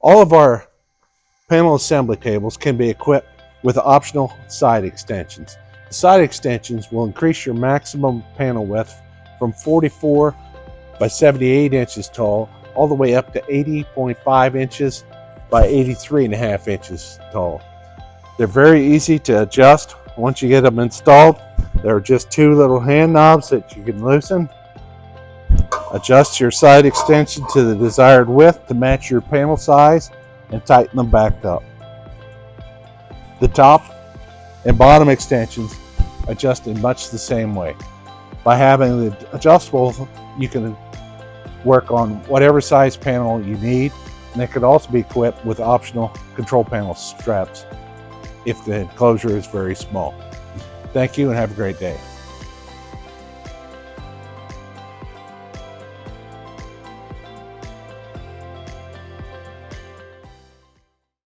All of our panel assembly tables can be equipped with optional side extensions. The side extensions will increase your maximum panel width from 44 by 78 inches tall all the way up to 80.5 inches by 83.5 inches tall. They're very easy to adjust once you get them installed. There are just two little hand knobs that you can loosen. Adjust your side extension to the desired width to match your panel size and tighten them back up. The top and bottom extensions adjust in much the same way. By having the adjustable, you can work on whatever size panel you need, and it could also be equipped with optional control panel straps if the enclosure is very small. Thank you and have a great day.